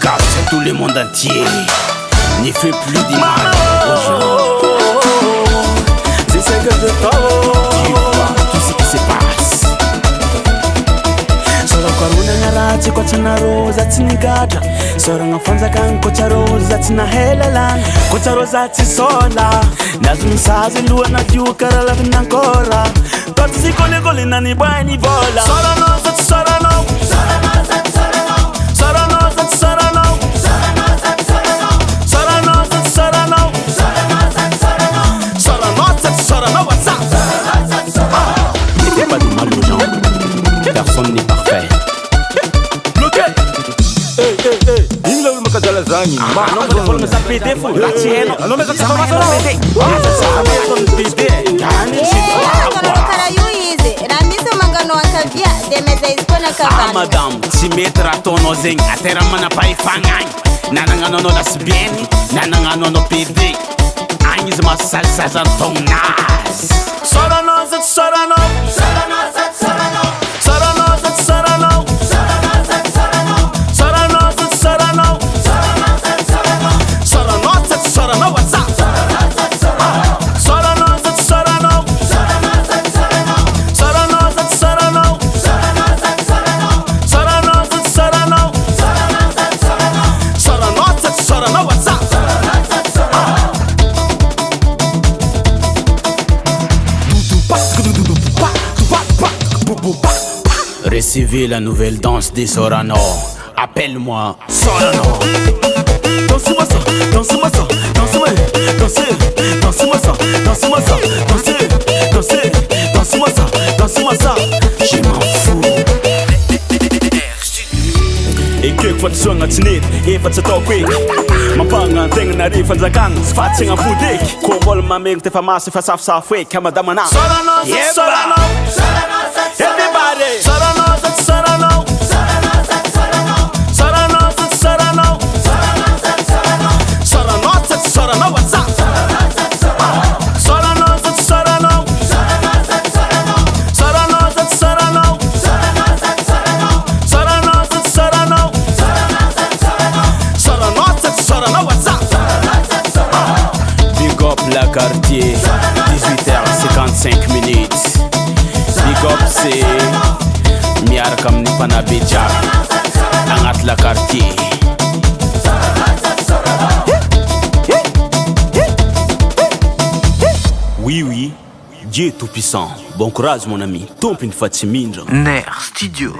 dédicace à tout le monde entier. Ne fais plus du mal aux gens. C'est ce que je t'envoie. Tu vois tout ce qui se passe. Sora kwaruna ngarachi kwa chana roza tinigata. Sora ngafanza kan kocha roza tina helalan. Kocha roza tisola. Nazumisazi luwa na diukara la vinankora. Toti sikole gole na ni bani bola. Sora no zati sora no. Sora no zati sora no. Sora no zati sora no. Sora no zati sora no. Sora no zati sora no. Sora no zati sora no. Sora no zati sora no. What's up? Sora no zati sora no. Ne fais pas de mal aux gens. Personne n'est parfait. Bloqué. Inga makadala zanyi. Non, mais faut me saper des fous. La tienne. Non, mais ça va pas se péter. Ça va être un pété. Ah madame, si mettra tono zeng atera mana pai fangang. Nananga nono das bieni, nananga nono pede. Anhis ma salsa zantonas. Sora no zat sora no. Sora no zat sora no. Sora no zat sora no. Sora no zat sora no. Sora no zat sora no. Sora no zat sora no. Sora no zat sora no. What's up? Sora no zat sora no. Sora no zat sora no. Sora no zat sora no. Sora no zat sora no. Sora no zat sora no. Sora no zat sora no. Sora no zat sora no. Sora no zat sora no. What's up? Sora no zat sora no. Recevez la nouvelle danse des Sorano. Appelle-moi Sorano. Dansez-moi ça, dansez-moi ça, dansez-moi, dansez, dansez-moi ça, dansez-moi ça, dansez, dansez, dansez-moi ça, dansez-moi ça. Je m'en fous. E kök fa tsy soagna tsy nety, efa tsy atao quick. Mampagna an-tegna nare fanjakagna, sy fa tsy agna fodeky. Koa mbola mamegny tefa maso efa safosafo eky amadamana. Sorano, sorano, sorano, everybody. Sorano, sorano, sorano, sorano, sorano, sorano, sorano, sorano, sorano, sorano, what's up? Sorano, sorano, sorano, sorano, sorano, sorano, sorano, sorano, sorano, sorano, what's up? Big up la quartier, 18h55 minutes. Big up c'est miarkam ni panabidja, angat la quartier. Oui, oui, Dieu est tout puissant. Bon courage mon ami, ton pin Fatimindra. Ner Studio.